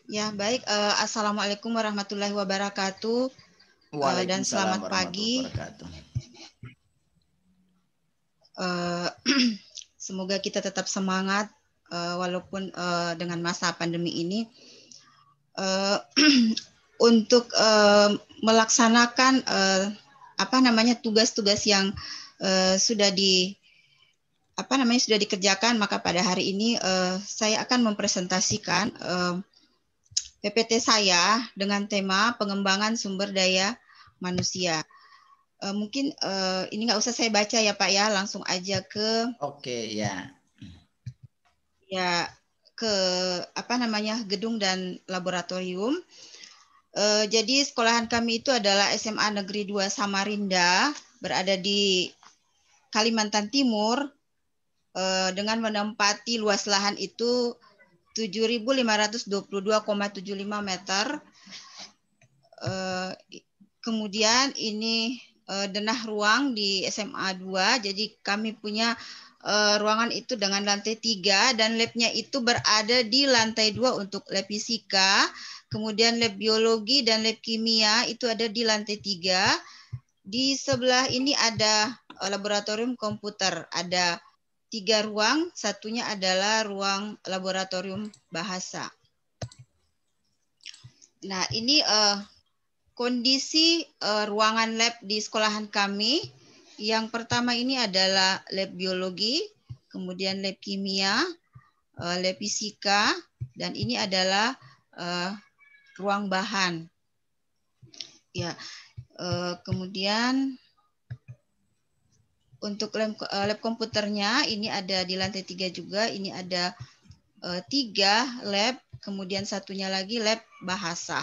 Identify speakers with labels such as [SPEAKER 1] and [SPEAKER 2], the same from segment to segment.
[SPEAKER 1] Ya, baik. Assalamualaikum warahmatullahi wabarakatuh. Dan
[SPEAKER 2] Waalaikumsalam
[SPEAKER 1] selamat
[SPEAKER 2] warahmatullahi
[SPEAKER 1] pagi.
[SPEAKER 2] wabarakatuh.
[SPEAKER 1] Eh, Semoga kita tetap semangat walaupun dengan masa pandemi ini eh, untuk melaksanakan tugas-tugas yang sudah sudah dikerjakan. Maka pada hari ini saya akan mempresentasikan PPT saya dengan tema pengembangan sumber daya manusia. Mungkin ini nggak usah saya baca ya Pak ya, langsung aja
[SPEAKER 2] Oke, ya.
[SPEAKER 1] ke gedung dan laboratorium. Jadi sekolahan kami itu adalah SMA Negeri 2 Samarinda, berada di Kalimantan Timur, dengan menempati luas lahan itu 7.522,75 meter. Kemudian ini denah ruang di SMA 2. Jadi kami punya ruangan itu dengan lantai 3 dan labnya itu berada di lantai 2 untuk lab fisika. Kemudian lab biologi dan lab kimia itu ada di lantai 3. Di sebelah ini ada laboratorium komputer. Ada 3 ruang, satunya adalah ruang laboratorium bahasa. Nah, ini kondisi ruangan lab di sekolahan kami. Yang pertama ini adalah lab biologi, kemudian lab kimia, lab fisika, dan ini adalah ruang bahan. Ya, kemudian untuk lab komputernya ini ada di lantai 3 juga. Ini ada 3 lab, kemudian satunya lagi lab bahasa.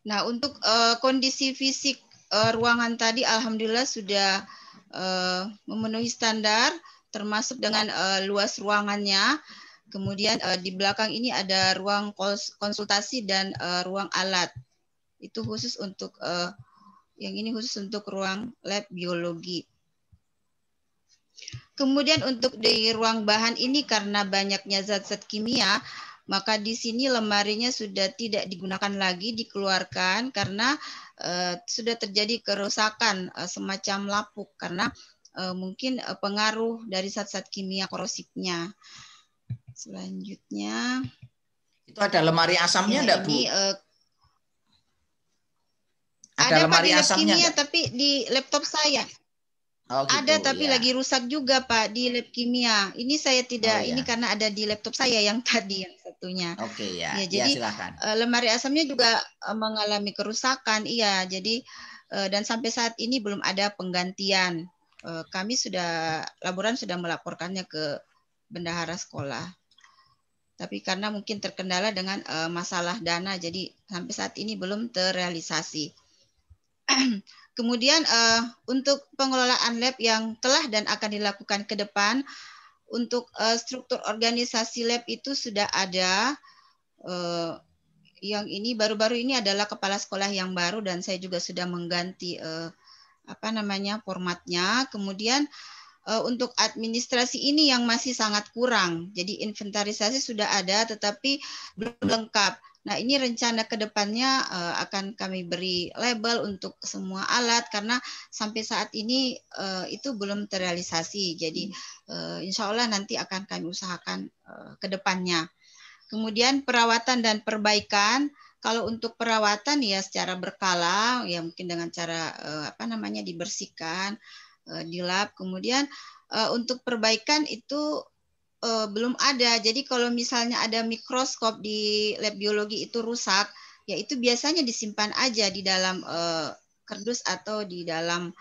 [SPEAKER 1] Nah, untuk kondisi fisik ruangan tadi alhamdulillah sudah memenuhi standar, termasuk dengan luas ruangannya. Kemudian di belakang ini ada ruang konsultasi dan ruang alat. Itu khusus untuk yang ini khusus untuk ruang lab biologi. Kemudian untuk di ruang bahan ini karena banyaknya zat-zat kimia, maka di sini lemarinya sudah tidak digunakan lagi, dikeluarkan karena sudah terjadi kerusakan semacam lapuk karena mungkin pengaruh dari zat-zat kimia korosifnya. Selanjutnya,
[SPEAKER 2] itu ada lemari asamnya enggak, Bu?
[SPEAKER 1] Ada Pak di lab
[SPEAKER 2] asamnya
[SPEAKER 1] kimia,
[SPEAKER 2] enggak?
[SPEAKER 1] tapi di laptop saya.
[SPEAKER 2] Oh gitu,
[SPEAKER 1] Ada, tapi
[SPEAKER 2] ya.
[SPEAKER 1] lagi rusak juga Pak di lab kimia. Ini saya tidak, ini karena ada di laptop saya yang tadi yang satunya.
[SPEAKER 2] Oke, ya.
[SPEAKER 1] Ya,
[SPEAKER 2] Ya,
[SPEAKER 1] jadi
[SPEAKER 2] silakan.
[SPEAKER 1] lemari asamnya juga mengalami kerusakan. Iya, jadi dan sampai saat ini belum ada penggantian. Kami laboran sudah melaporkannya ke bendahara sekolah. Tapi karena mungkin terkendala dengan masalah dana, jadi sampai saat ini belum terrealisasi. Kemudian untuk pengelolaan lab yang telah dan akan dilakukan ke depan, untuk struktur organisasi lab itu sudah ada. Yang ini baru-baru ini adalah kepala sekolah yang baru dan saya juga sudah mengganti formatnya. Kemudian untuk administrasi ini yang masih sangat kurang. Jadi inventarisasi sudah ada tetapi belum lengkap. Nah, ini rencana ke depannya akan kami beri label untuk semua alat karena sampai saat ini itu belum terrealisasi. Jadi insya Allah nanti akan kami usahakan ke depannya. Kemudian perawatan dan perbaikan. Kalau untuk perawatan ya secara berkala, ya mungkin dengan cara dibersihkan di lab. Kemudian untuk perbaikan itu belum ada. Jadi kalau misalnya ada mikroskop di lab biologi itu rusak, ya itu biasanya disimpan aja di dalam kardus atau di dalam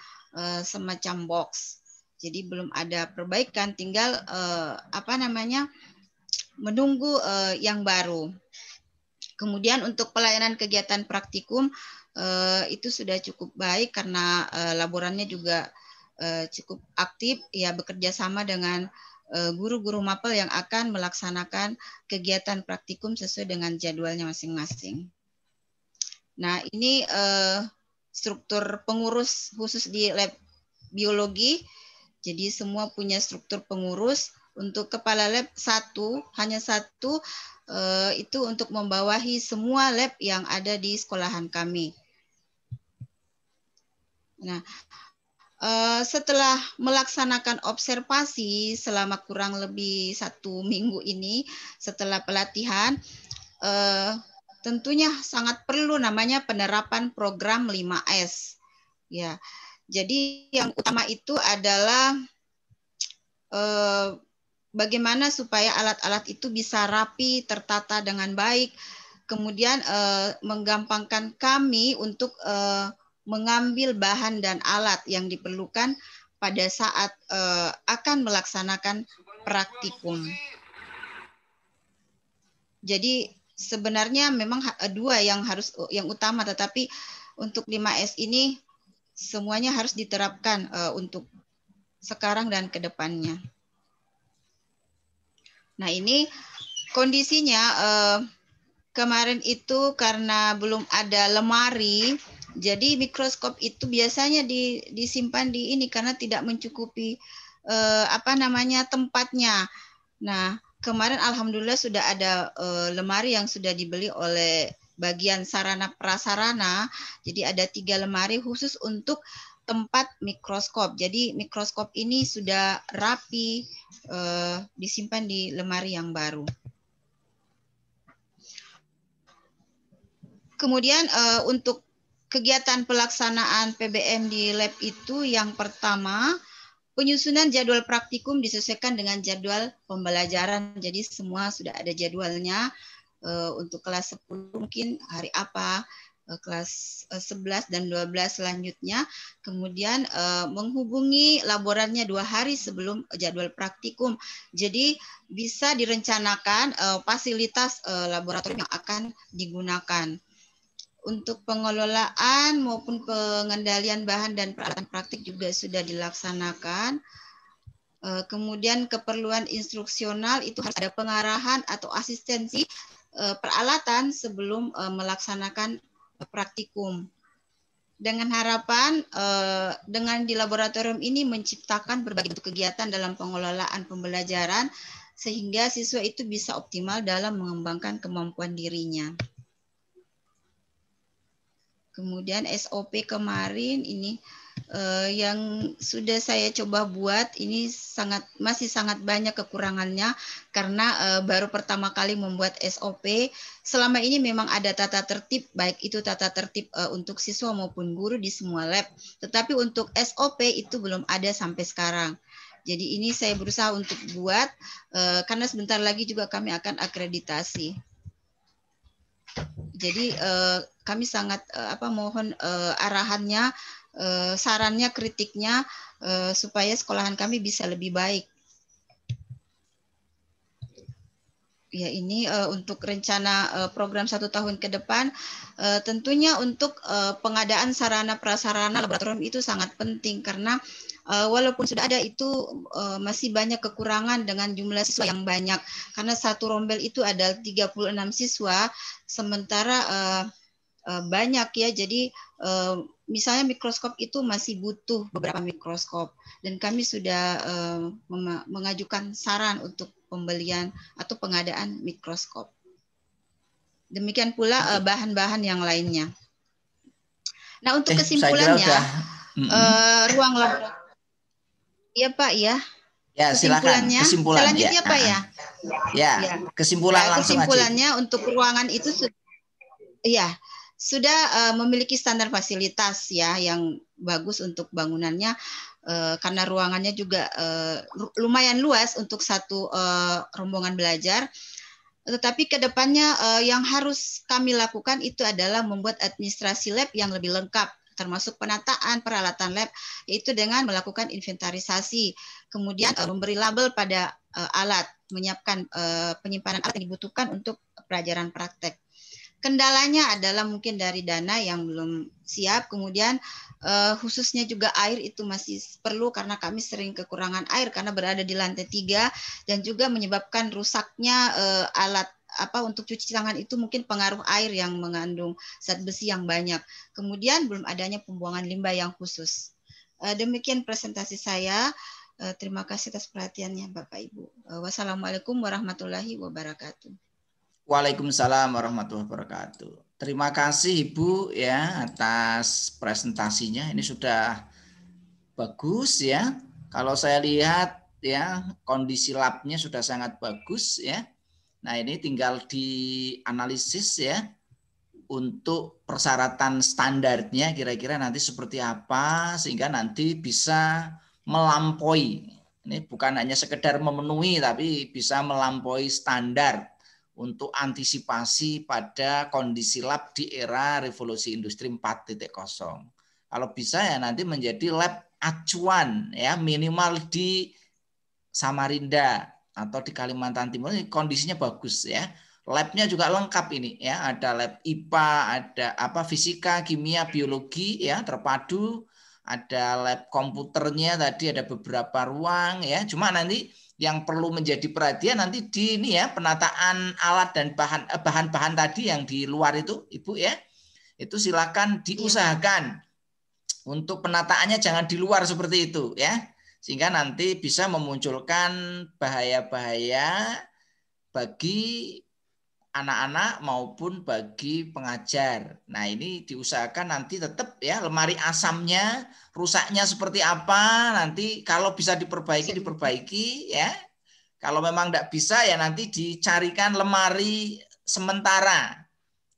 [SPEAKER 1] semacam box. Jadi belum ada perbaikan, tinggal menunggu yang baru. Kemudian untuk pelayanan kegiatan praktikum itu sudah cukup baik karena laborannya juga cukup aktif, ya bekerja sama dengan guru-guru mapel yang akan melaksanakan kegiatan praktikum sesuai dengan jadwalnya masing-masing. Nah, ini struktur pengurus khusus di lab biologi. Jadi semua punya struktur pengurus. Untuk kepala lab hanya satu, itu untuk membawahi semua lab yang ada di sekolahan kami. Nah, setelah melaksanakan observasi selama kurang lebih 1 minggu ini, setelah pelatihan, tentunya sangat perlu namanya penerapan program 5S. Ya, jadi yang utama itu adalah bagaimana supaya alat-alat itu bisa rapi, tertata dengan baik, kemudian menggampangkan kami untuk mengambil bahan dan alat yang diperlukan pada saat akan melaksanakan praktikum. Jadi sebenarnya memang dua yang utama, tetapi untuk 5S ini semuanya harus diterapkan untuk sekarang dan ke depannya. Nah, ini kondisinya kemarin itu karena belum ada lemari, jadi mikroskop itu biasanya disimpan di ini karena tidak mencukupi tempatnya. Nah, kemarin alhamdulillah sudah ada lemari yang sudah dibeli oleh bagian sarana prasarana. Jadi ada 3 lemari khusus untuk tempat mikroskop. Jadi mikroskop ini sudah rapi, disimpan di lemari yang baru. Kemudian untuk kegiatan pelaksanaan PBM di lab itu yang pertama, penyusunan jadwal praktikum disesuaikan dengan jadwal pembelajaran. Jadi semua sudah ada jadwalnya. Untuk kelas 10 mungkin hari apa, kelas 11 dan 12 selanjutnya. Kemudian menghubungi laborannya 2 hari sebelum jadwal praktikum. Jadi bisa direncanakan fasilitas laboratorium yang akan digunakan. Untuk pengelolaan maupun pengendalian bahan dan peralatan praktik juga sudah dilaksanakan. Kemudian keperluan instruksional itu harus ada pengarahan atau asistensi peralatan sebelum melaksanakan praktikum. Dengan harapan dengan di laboratorium ini menciptakan berbagai bentuk kegiatan dalam pengelolaan pembelajaran sehingga siswa itu bisa optimal dalam mengembangkan kemampuan dirinya. Kemudian SOP kemarin ini yang sudah saya coba buat ini masih sangat banyak kekurangannya karena baru pertama kali membuat SOP. Selama ini memang ada tata tertib, baik itu tata tertib untuk siswa maupun guru di semua lab. Tetapi untuk SOP itu belum ada sampai sekarang. Jadi ini saya berusaha untuk buat karena sebentar lagi juga kami akan akreditasi. Jadi kami sangat mohon arahannya, sarannya, kritiknya supaya sekolahan kami bisa lebih baik. Ya, ini untuk rencana program 1 tahun ke depan, tentunya untuk pengadaan sarana prasarana laboratorium itu sangat penting karena walaupun sudah ada itu masih banyak kekurangan dengan jumlah siswa yang banyak karena satu rombel itu ada 36 siswa sementara banyak ya, jadi misalnya mikroskop itu masih butuh beberapa mikroskop dan kami sudah mengajukan saran untuk pembelian atau pengadaan mikroskop. Demikian pula bahan-bahan yang lainnya. Nah, untuk kesimpulannya, ruang laboratorium. Iya Pak, ya.
[SPEAKER 2] Ya, silakan. Kesimpulan
[SPEAKER 1] selanjutnya
[SPEAKER 2] ya.
[SPEAKER 1] Pak ya.
[SPEAKER 2] Ya, kesimpulan langsung
[SPEAKER 1] kesimpulannya aja. Untuk ruangan itu sudah memiliki standar fasilitas ya yang bagus untuk bangunannya karena ruangannya juga lumayan luas untuk satu rombongan belajar. Tetapi ke depannya yang harus kami lakukan itu adalah membuat administrasi lab yang lebih lengkap, termasuk penataan peralatan lab, yaitu dengan melakukan inventarisasi, kemudian memberi label pada alat, menyiapkan penyimpanan alat yang dibutuhkan untuk pelajaran praktek. Kendalanya adalah mungkin dari dana yang belum siap, kemudian khususnya juga air itu masih perlu karena kami sering kekurangan air karena berada di lantai 3 dan juga menyebabkan rusaknya alat untuk cuci tangan itu mungkin pengaruh air yang mengandung zat besi yang banyak. Kemudian belum adanya pembuangan limbah yang khusus. Demikian presentasi saya. Terima kasih atas perhatiannya Bapak Ibu. Wassalamualaikum warahmatullahi wabarakatuh.
[SPEAKER 2] Waalaikumsalam warahmatullahi wabarakatuh. Terima kasih Ibu ya atas presentasinya. Ini sudah bagus ya. Kalau saya lihat ya kondisi labnya sudah sangat bagus ya. Nah ini tinggal dianalisis ya untuk persyaratan standarnya kira-kira nanti seperti apa sehingga nanti bisa melampaui. Ini bukan hanya sekedar memenuhi tapi bisa melampaui standar untuk antisipasi pada kondisi lab di era revolusi industri 4.0. Kalau bisa ya nanti menjadi lab acuan ya minimal di Samarinda atau di Kalimantan Timur ini kondisinya bagus ya. Labnya juga lengkap ini ya, ada lab IPA, ada fisika, kimia, biologi ya terpadu, ada lab komputernya tadi ada beberapa ruang ya. Cuma nanti yang perlu menjadi perhatian nanti di ini ya penataan alat dan bahan-bahan tadi yang di luar itu Ibu ya. Itu silakan diusahakan untuk penataannya jangan di luar seperti itu ya. Sehingga nanti bisa memunculkan bahaya-bahaya bagi anak-anak maupun bagi pengajar. Nah ini diusahakan nanti tetap ya lemari asamnya rusaknya seperti apa nanti kalau bisa diperbaiki ya. Kalau memang tidak bisa ya nanti dicarikan lemari sementara.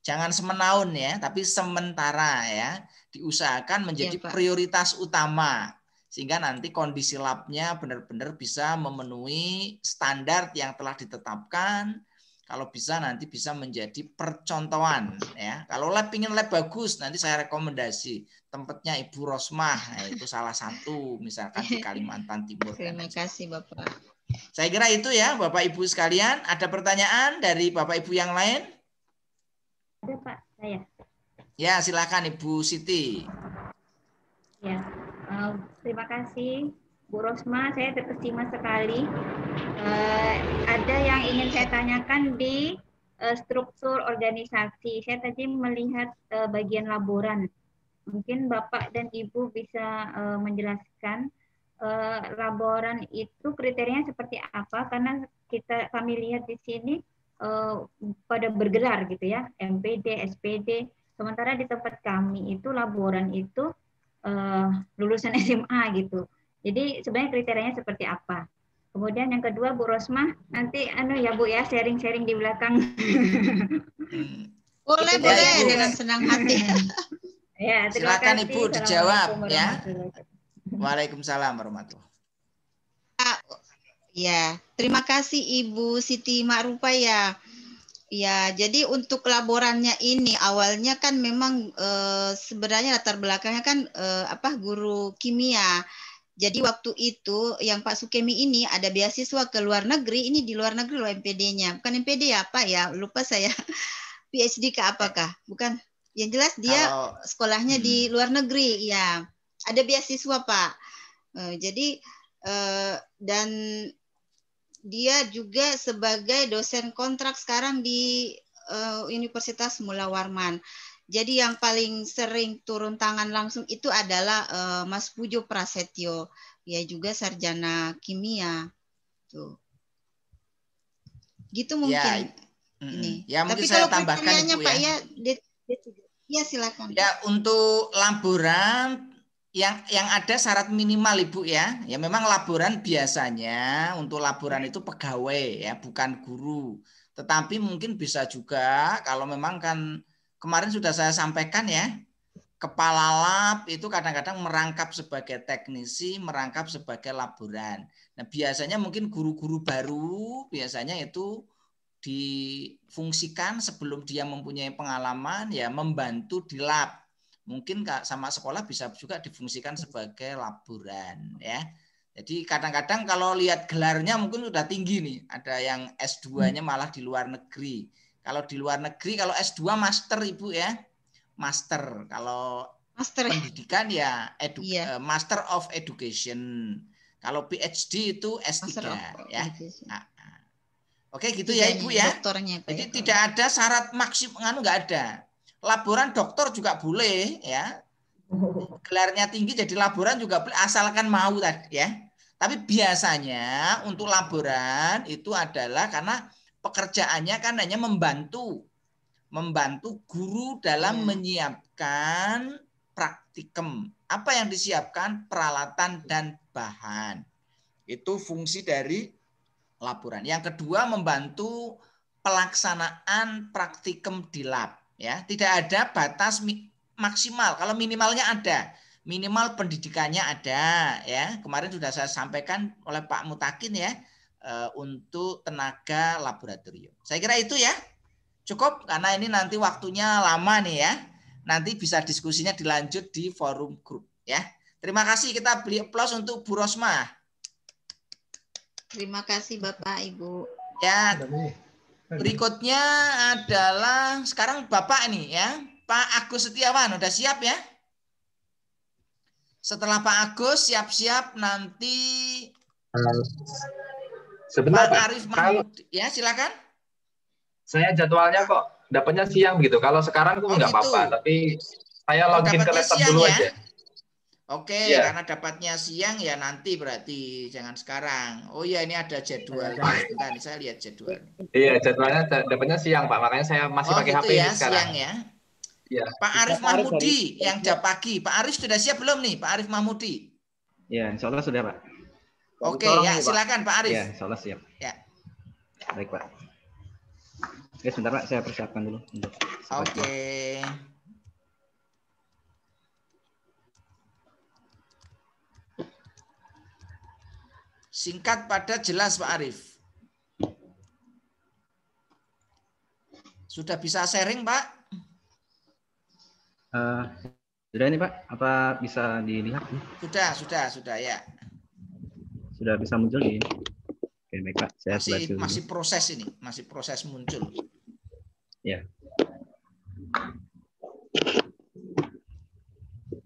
[SPEAKER 2] Jangan semenaun ya, tapi sementara ya. Diusahakan menjadi prioritas utama sehingga nanti kondisi labnya benar-benar bisa memenuhi standar yang telah ditetapkan. Kalau bisa nanti bisa menjadi percontohan ya. Kalau lab ingin lab bagus nanti saya rekomendasi tempatnya Ibu Rosmah. Nah, itu salah satu misalkan di Kalimantan Timur.
[SPEAKER 1] Terima kasih Bapak.
[SPEAKER 2] Saya kira itu ya Bapak Ibu sekalian. Ada pertanyaan dari Bapak Ibu yang lain?
[SPEAKER 3] Ada Pak, saya.
[SPEAKER 2] Ya silakan Ibu Siti.
[SPEAKER 3] Ya, terima kasih Bu Rosma, saya terkesima sekali. Ada yang ingin saya tanyakan di struktur organisasi. Saya tadi melihat bagian laboran. Mungkin Bapak dan Ibu bisa menjelaskan laboran itu kriterianya seperti apa? Karena kami lihat di sini pada bergelar gitu ya, MPD, SPD. Sementara di tempat kami itu laboran itu lulusan SMA gitu. Jadi sebenarnya kriterianya seperti apa? Kemudian yang kedua Bu Rosmah, nanti ya Bu ya sharing-sharing di belakang.
[SPEAKER 1] Boleh dengan senang hati.
[SPEAKER 3] Ya, terima
[SPEAKER 2] silakan
[SPEAKER 3] kasih.
[SPEAKER 2] Ibu dijawab ya. Waalaikumsalam warahmatullahi.
[SPEAKER 1] Ya, terima kasih Ibu Siti Ma'rufa ya. Ya, jadi untuk laborannya ini awalnya kan memang sebenarnya latar belakangnya kan guru kimia. Jadi waktu itu yang Pak Sukemi ini ada beasiswa ke luar negeri, ini di luar negeri loh MPD-nya. Bukan MPD ya Pak ya, lupa saya. PhD ke apakah? Bukan. Yang jelas dia sekolahnya di luar negeri, ya. Ada beasiswa Pak. Jadi dan dia juga sebagai dosen kontrak sekarang di Universitas Mula Warman. Jadi yang paling sering turun tangan langsung itu adalah Mas Pujo Prasetyo, ya juga sarjana kimia. Tuh. Gitu mungkin.
[SPEAKER 2] Ya,
[SPEAKER 1] ini.
[SPEAKER 2] Ya mungkin
[SPEAKER 1] tapi
[SPEAKER 2] saya
[SPEAKER 1] kalau
[SPEAKER 2] tambahkan Ibu
[SPEAKER 1] Pak
[SPEAKER 2] ya.
[SPEAKER 1] Ya silakan.
[SPEAKER 2] Ya untuk laboran yang ada syarat minimal Ibu ya. Ya memang laboran biasanya untuk laboran itu pegawai ya, bukan guru. Tetapi mungkin bisa juga kalau memang kan kemarin sudah saya sampaikan ya, kepala lab itu kadang-kadang merangkap sebagai teknisi, merangkap sebagai laboran. Nah, biasanya mungkin guru-guru baru biasanya itu difungsikan sebelum dia mempunyai pengalaman ya membantu di lab. Mungkin sama sekolah bisa juga difungsikan sebagai laboran ya. Jadi kadang-kadang kalau lihat gelarnya mungkin sudah tinggi nih. Ada yang S2-nya malah di luar negeri. Kalau di luar negeri kalau S2 master Ibu ya. Master. Kalau pendidikan ya Master of Education. Kalau PhD itu S3 ya. Oke gitu ya Ibu ya.
[SPEAKER 1] Doktornya,
[SPEAKER 2] jadi ya, tidak ada syarat maksimal, nggak ada. Laboran doktor juga boleh ya. Gelarnya tinggi jadi laboran juga boleh asalkan mau tadi ya. Tapi biasanya untuk laboran itu adalah karena pekerjaannya kan hanya membantu guru dalam menyiapkan praktikum. Apa yang disiapkan? Peralatan dan bahan. Itu fungsi dari laboran. Yang kedua, membantu pelaksanaan praktikum di lab. Ya, tidak ada batas maksimal. Kalau minimalnya ada. Minimal pendidikannya ada, ya. Kemarin sudah saya sampaikan oleh Pak Mutakin ya, untuk tenaga laboratorium. Saya kira itu ya, cukup karena ini nanti waktunya lama nih ya. Nanti bisa diskusinya dilanjut di forum grup ya. Terima kasih, kita beri aplaus untuk Bu Rosma.
[SPEAKER 1] Terima kasih Bapak Ibu.
[SPEAKER 2] Ya. Berikutnya adalah sekarang Bapak nih ya, Pak Agus Setiawan, udah siap ya? Setelah Pak Agus siap-siap nanti
[SPEAKER 4] sebentar
[SPEAKER 2] Pak
[SPEAKER 4] Pak.
[SPEAKER 2] Arif Mahmud ya, silakan.
[SPEAKER 4] Saya jadwalnya kok dapatnya siang gitu. Kalau sekarang tuh nggak apa-apa, tapi saya login ke laptop dulu
[SPEAKER 2] ya?
[SPEAKER 4] aja.
[SPEAKER 2] Oke, karena dapatnya siang ya nanti berarti jangan sekarang. Oh iya, ini ada jadwal. Sebentar, saya lihat jadwal.
[SPEAKER 4] Iya, jadwalnya dapatnya siang Pak, makanya saya masih pakai
[SPEAKER 2] gitu
[SPEAKER 4] HP
[SPEAKER 2] ya,
[SPEAKER 4] ini sekarang.
[SPEAKER 2] Siang ya.
[SPEAKER 4] Ya.
[SPEAKER 2] Pak Arif Mahmudi yang jam pagi. Pak Arif sudah siap belum nih, Pak Arif Mahmudi?
[SPEAKER 5] Ya, insya Allah sudah Pak.
[SPEAKER 2] Oke, ya silakan Pak Arif.
[SPEAKER 5] Ya, insya Allah siap.
[SPEAKER 2] Ya.
[SPEAKER 5] Baik Pak. Oke, sebentar Pak, saya persiapkan dulu.
[SPEAKER 2] Oke. Singkat padat jelas Pak Arif. Sudah bisa sharing Pak?
[SPEAKER 5] Sudah ini Pak, apa bisa dilihat?
[SPEAKER 2] Sudah ya.
[SPEAKER 5] Sudah bisa muncul ini. Oke, baik Pak. Saya
[SPEAKER 2] masih proses ini, masih proses muncul.
[SPEAKER 5] Ya.